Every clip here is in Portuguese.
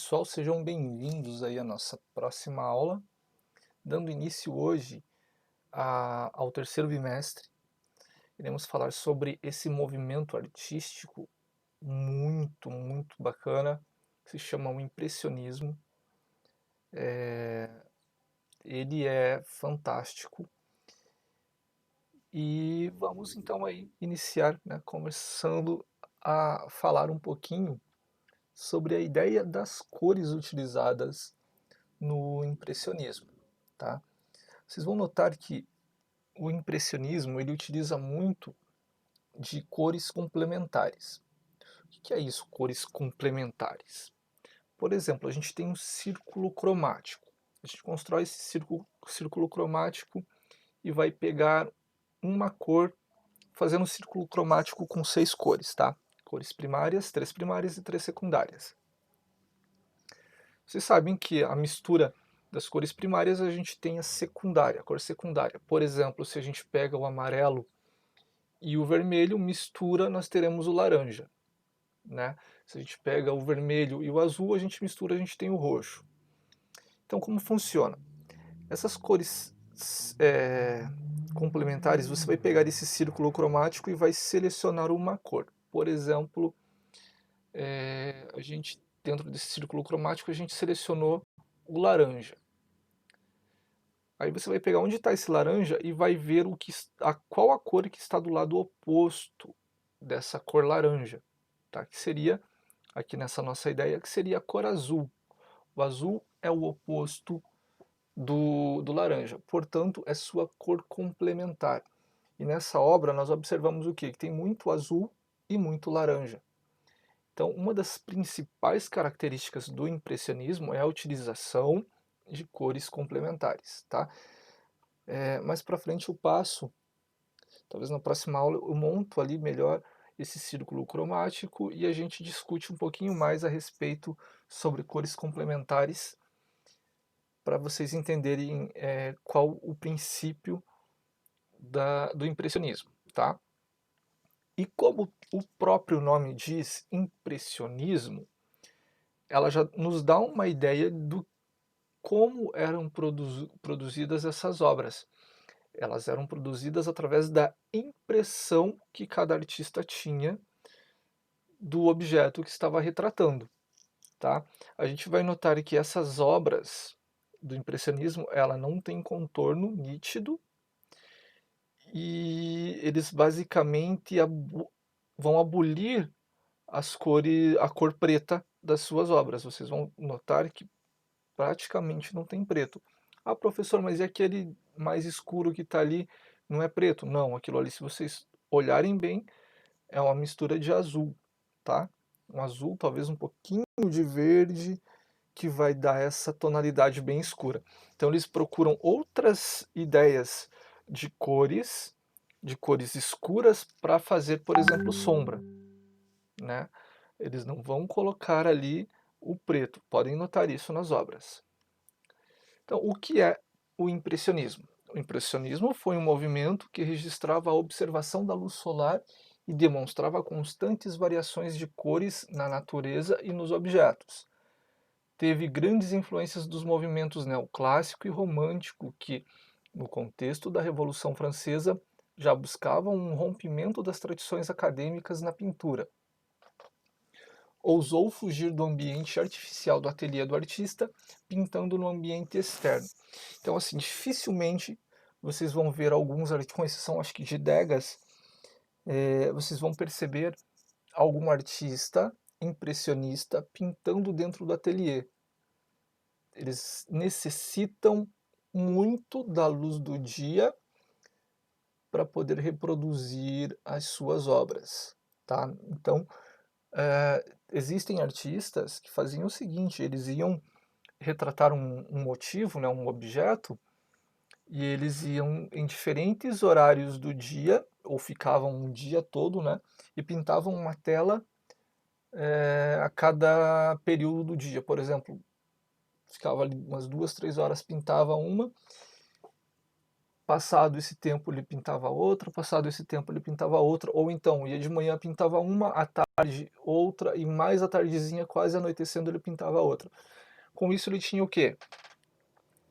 pessoal, sejam bem-vindos aí à nossa próxima aula, dando início hoje ao terceiro bimestre. Iremos falar sobre esse movimento artístico muito bacana, que se chama o impressionismo. Ele é fantástico e vamos então aí iniciar, né, começando a falar um pouquinho sobre a ideia das cores utilizadas no impressionismo, tá? Vocês vão notar que o impressionismo ele utiliza muito de cores complementares. O que é isso, cores complementares? Por exemplo, a gente tem um círculo cromático. A gente constrói esse círculo cromático e vai pegar uma cor, fazendo um círculo cromático com 6 cores, tá? Cores primárias e 3 secundárias. Vocês sabem que a mistura das cores primárias a gente tem a cor secundária. Por exemplo, se a gente pega o amarelo e o vermelho, mistura, nós teremos o laranja, né? Se a gente pega o vermelho e o azul, a gente mistura, a gente tem o roxo. Então, como funciona? Essas cores complementares, você vai pegar esse círculo cromático e vai selecionar uma cor. Por exemplo, a gente dentro desse círculo cromático a gente selecionou o laranja. Aí você vai pegar onde está esse laranja e vai ver qual a cor que está do lado oposto dessa cor laranja, tá? Que seria, aqui nessa nossa ideia, que seria a cor azul. O azul é o oposto do laranja, portanto é sua cor complementar. E nessa obra nós observamos o quê? Que tem muito azul e muito laranja. Então, uma das principais características do impressionismo é a utilização de cores complementares, tá? Mais para frente eu passo, talvez na próxima aula eu monto ali melhor esse círculo cromático e a gente discute um pouquinho mais a respeito sobre cores complementares para vocês entenderem qual o princípio do impressionismo, tá? E como o próprio nome diz, impressionismo, ela já nos dá uma ideia do como eram produzidas essas obras. Elas eram produzidas através da impressão que cada artista tinha do objeto que estava retratando, tá? A gente vai notar que essas obras do impressionismo, ela não tem contorno nítido e eles basicamente vão abolir a cor preta das suas obras. Vocês vão notar que praticamente não tem preto. Ah, professor, mas e aquele mais escuro que está ali não é preto? Não, aquilo ali, se vocês olharem bem, é uma mistura de azul, tá? Um azul, talvez um pouquinho de verde, que vai dar essa tonalidade bem escura. Então eles procuram outras ideias de cores escuras para fazer, por exemplo, sombra, né? Eles não vão colocar ali o preto, podem notar isso nas obras. Então, o que é o impressionismo? O impressionismo foi um movimento que registrava a observação da luz solar e demonstrava constantes variações de cores na natureza e nos objetos. Teve grandes influências dos movimentos neoclássico e romântico que, no contexto da Revolução Francesa, já buscavam um rompimento das tradições acadêmicas na pintura. Ousou fugir do ambiente artificial do ateliê do artista, pintando no ambiente externo. Então, assim, dificilmente vocês vão ver alguns, com exceção acho que de Degas, vocês vão perceber algum artista impressionista pintando dentro do ateliê. Eles necessitam muito da luz do dia para poder reproduzir as suas obras, tá? Então, existem artistas que faziam o seguinte, eles iam retratar um motivo, né, um objeto, e eles iam em diferentes horários do dia, ou ficavam um dia todo, né, e pintavam uma tela a cada período do dia. Por exemplo, ficava ali umas 2, 3 horas, pintava uma, passado esse tempo ele pintava outra, passado esse tempo ele pintava outra, ou então ia de manhã pintava uma, à tarde outra, e mais à tardezinha, quase anoitecendo, ele pintava outra. Com isso ele tinha o quê?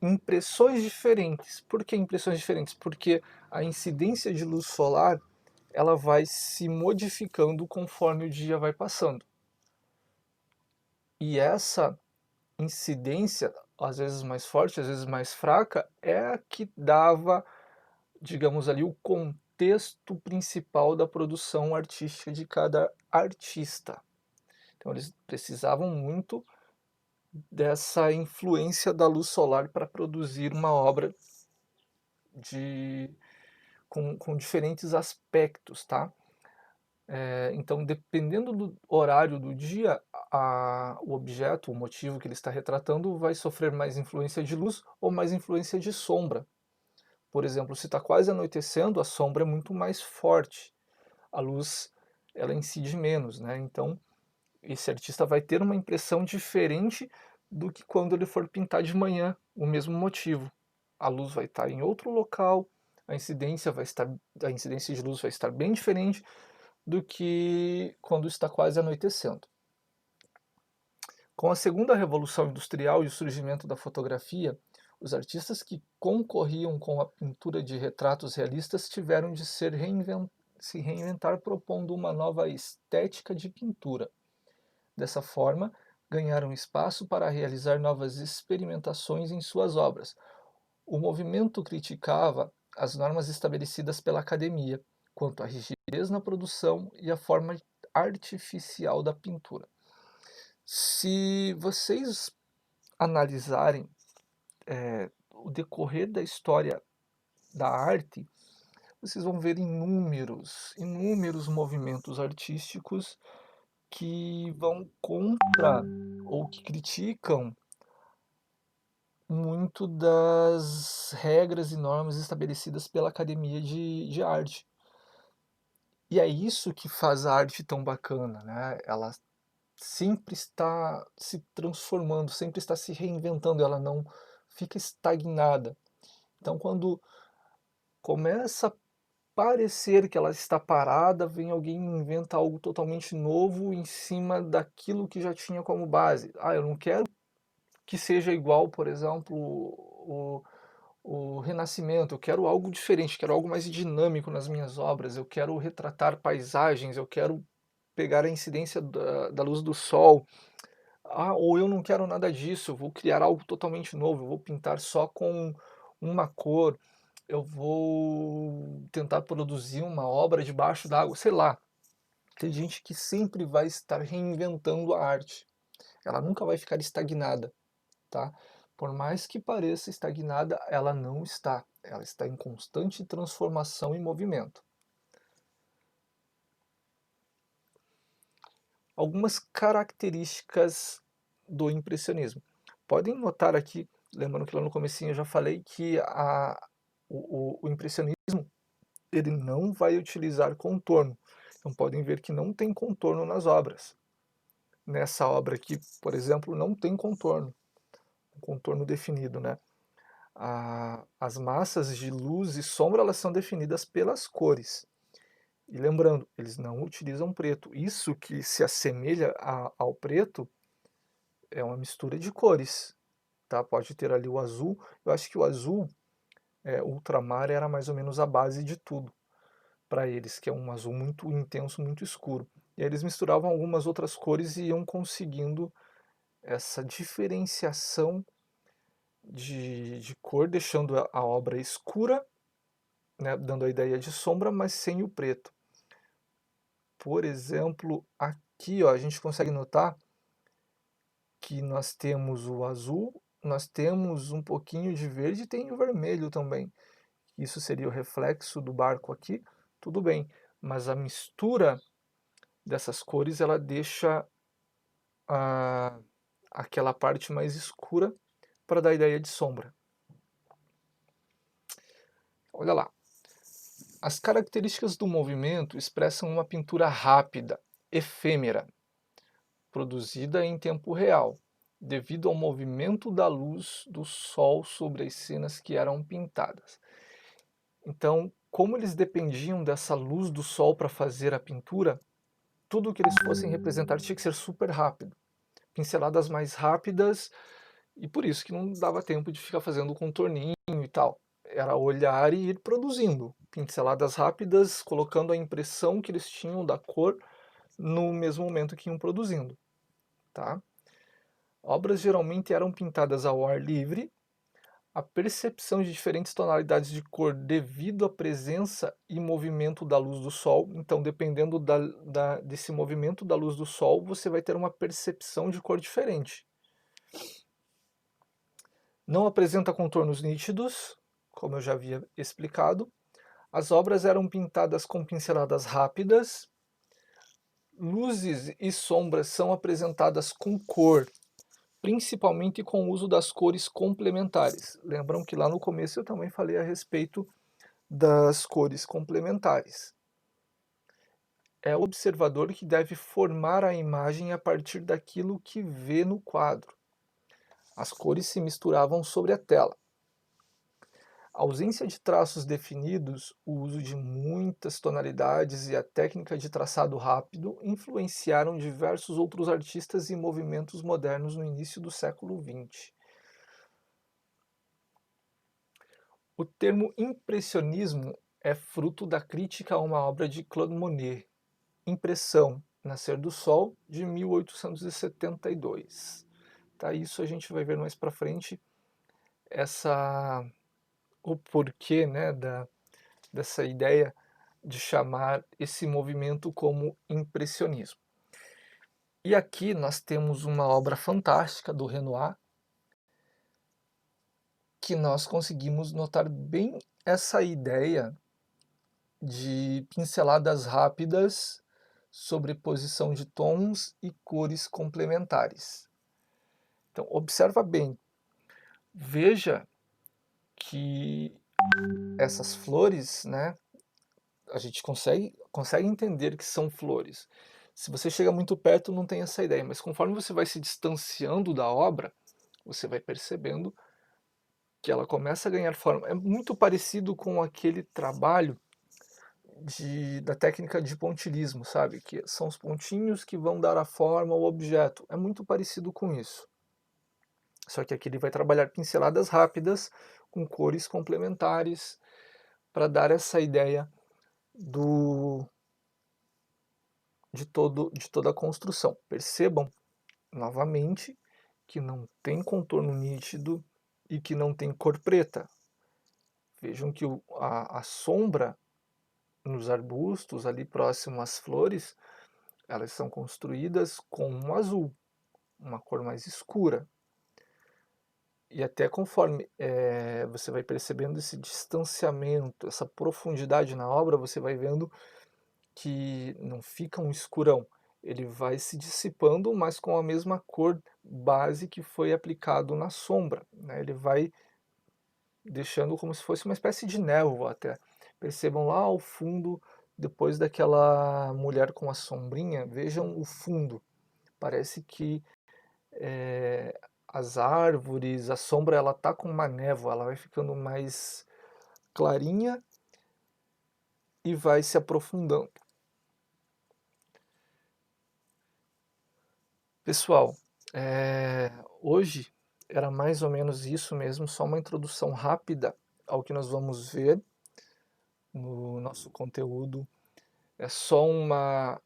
Impressões diferentes. Por que impressões diferentes? Porque a incidência de luz solar ela vai se modificando conforme o dia vai passando. E essa incidência, às vezes mais forte, às vezes mais fraca, é a que dava, digamos ali, o contexto principal da produção artística de cada artista. Então eles precisavam muito dessa influência da luz solar para produzir uma obra com diferentes aspectos, tá? Então, dependendo do horário do dia, o objeto, o motivo que ele está retratando, vai sofrer mais influência de luz ou mais influência de sombra. Por exemplo, se está quase anoitecendo, a sombra é muito mais forte, a luz ela incide menos, né? Então, esse artista vai ter uma impressão diferente do que quando ele for pintar de manhã, o mesmo motivo. A luz vai estar em outro local, a incidência de luz vai estar bem diferente do que quando está quase anoitecendo. Com a segunda revolução industrial e o surgimento da fotografia, os artistas que concorriam com a pintura de retratos realistas tiveram de se reinventar propondo uma nova estética de pintura. Dessa forma, ganharam espaço para realizar novas experimentações em suas obras. O movimento criticava as normas estabelecidas pela academia quanto à rigidez na produção e a forma artificial da pintura. Se vocês analisarem o decorrer da história da arte, vocês vão ver inúmeros movimentos artísticos que vão contra ou que criticam muito das regras e normas estabelecidas pela academia de arte. E é isso que faz a arte tão bacana, né? Ela sempre está se transformando, sempre está se reinventando, ela não fica estagnada. Então, quando começa a parecer que ela está parada, vem alguém e inventa algo totalmente novo em cima daquilo que já tinha como base. Ah, eu não quero que seja igual, por exemplo, o Renascimento, eu quero algo diferente, quero algo mais dinâmico nas minhas obras, eu quero retratar paisagens, eu quero pegar a incidência da luz do sol. Ah, ou eu não quero nada disso, eu vou criar algo totalmente novo, eu vou pintar só com uma cor, eu vou tentar produzir uma obra debaixo d'água, sei lá. Tem gente que sempre vai estar reinventando a arte, ela nunca vai ficar estagnada, tá? Por mais que pareça estagnada, ela não está. Ela está em constante transformação e movimento. Algumas características do impressionismo. Podem notar aqui, lembrando que lá no comecinho eu já falei que o impressionismo ele não vai utilizar contorno. Então podem ver que não tem contorno nas obras. Nessa obra aqui, por exemplo, não tem contorno, um contorno definido, né? As massas de luz e sombra elas são definidas pelas cores. E lembrando, eles não utilizam preto. Isso que se assemelha ao preto é uma mistura de cores. Tá? Pode ter ali o azul. Eu acho que o azul ultramar era mais ou menos a base de tudo para eles, que é um azul muito intenso, muito escuro. E aí eles misturavam algumas outras cores e iam conseguindo essa diferenciação de cor, deixando a obra escura, né, dando a ideia de sombra, mas sem o preto. Por exemplo, aqui ó, a gente consegue notar que nós temos o azul, nós temos um pouquinho de verde e tem o vermelho também. Isso seria o reflexo do barco aqui, tudo bem, mas a mistura dessas cores ela deixa aquela parte mais escura para dar a ideia de sombra. Olha lá. As características do movimento expressam uma pintura rápida, efêmera, produzida em tempo real, devido ao movimento da luz do sol sobre as cenas que eram pintadas. Então, como eles dependiam dessa luz do sol para fazer a pintura, tudo que eles fossem representar tinha que ser super rápido, pinceladas mais rápidas, e por isso que não dava tempo de ficar fazendo contorninho e tal. Era olhar e ir produzindo pinceladas rápidas, colocando a impressão que eles tinham da cor no mesmo momento que iam produzindo, tá? Obras geralmente eram pintadas ao ar livre. A percepção de diferentes tonalidades de cor devido à presença e movimento da luz do sol. Então, dependendo desse movimento da luz do sol, você vai ter uma percepção de cor diferente. Não apresenta contornos nítidos, como eu já havia explicado. As obras eram pintadas com pinceladas rápidas. Luzes e sombras são apresentadas com cor, principalmente com o uso das cores complementares. Lembram que lá no começo eu também falei a respeito das cores complementares. É o observador que deve formar a imagem a partir daquilo que vê no quadro. As cores se misturavam sobre a tela. A ausência de traços definidos, o uso de muitas tonalidades e a técnica de traçado rápido influenciaram diversos outros artistas e movimentos modernos no início do século XX. O termo impressionismo é fruto da crítica a uma obra de Claude Monet, Impressão, Nascer do Sol, de 1872. Tá, isso a gente vai ver mais para frente o porquê, né, dessa ideia de chamar esse movimento como impressionismo. E aqui nós temos uma obra fantástica do Renoir, que nós conseguimos notar bem essa ideia de pinceladas rápidas, sobreposição de tons e cores complementares. Então, observa bem, veja que essas flores, né, a gente consegue entender que são flores. Se você chega muito perto, não tem essa ideia, mas conforme você vai se distanciando da obra, você vai percebendo que ela começa a ganhar forma. É muito parecido com aquele trabalho da técnica de pontilhismo, sabe? Que são os pontinhos que vão dar a forma ao objeto. É muito parecido com isso. Só que aqui ele vai trabalhar pinceladas rápidas com cores complementares para dar essa ideia de toda a construção. Percebam novamente que não tem contorno nítido e que não tem cor preta. Vejam que a sombra nos arbustos ali próximo às flores, elas são construídas com um azul, uma cor mais escura. E até conforme você vai percebendo esse distanciamento, essa profundidade na obra, você vai vendo que não fica um escurão. Ele vai se dissipando, mas com a mesma cor base que foi aplicado na sombra, né? Ele vai deixando como se fosse uma espécie de névoa até. Percebam lá ao fundo, depois daquela mulher com a sombrinha, vejam o fundo. Parece que as árvores, a sombra, ela tá com uma névoa, ela vai ficando mais clarinha e vai se aprofundando. Pessoal, hoje era mais ou menos isso mesmo, só uma introdução rápida ao que nós vamos ver no nosso conteúdo. É só uma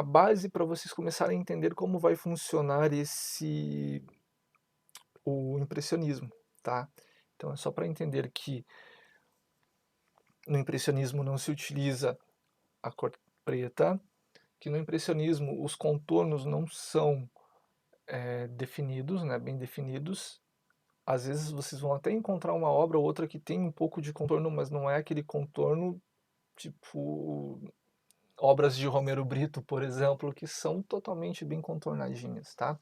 base para vocês começarem a entender como vai funcionar o impressionismo, tá? Então é só para entender que no impressionismo não se utiliza a cor preta, que no impressionismo os contornos não são definidos, né, bem definidos. Às vezes vocês vão até encontrar uma obra ou outra que tem um pouco de contorno, mas não é aquele contorno tipo obras de Romero Brito, por exemplo, que são totalmente bem contornadinhas, tá?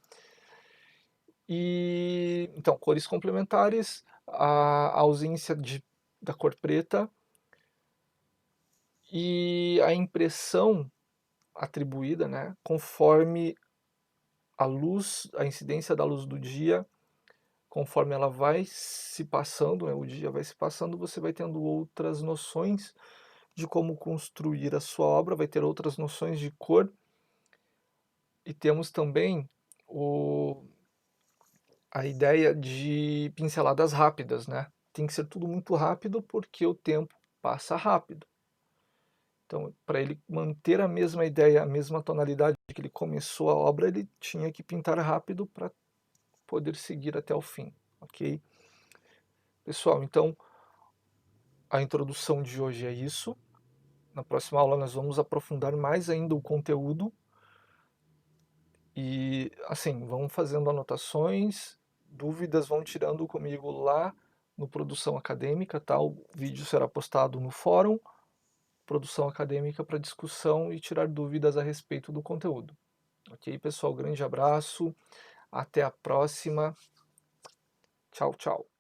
E então, cores complementares, a ausência da cor preta e a impressão atribuída, né, conforme a luz, a incidência da luz do dia conforme ela vai se passando, né, o dia vai se passando, você vai tendo outras noções de como construir a sua obra, vai ter outras noções de cor, e temos também o a ideia de pinceladas rápidas, né. Tem que ser tudo muito rápido, porque o tempo passa rápido. Então, para ele manter a mesma ideia, a mesma tonalidade que ele começou a obra, ele tinha que pintar rápido para poder seguir até o fim, ok? Pessoal, então a introdução de hoje é isso. Na próxima aula nós vamos aprofundar mais ainda o conteúdo e, assim, vão fazendo anotações, dúvidas vão tirando comigo lá no Produção Acadêmica, tá? O vídeo será postado no fórum Produção Acadêmica para discussão e tirar dúvidas a respeito do conteúdo. Ok, pessoal? Grande abraço, até a próxima. Tchau, tchau.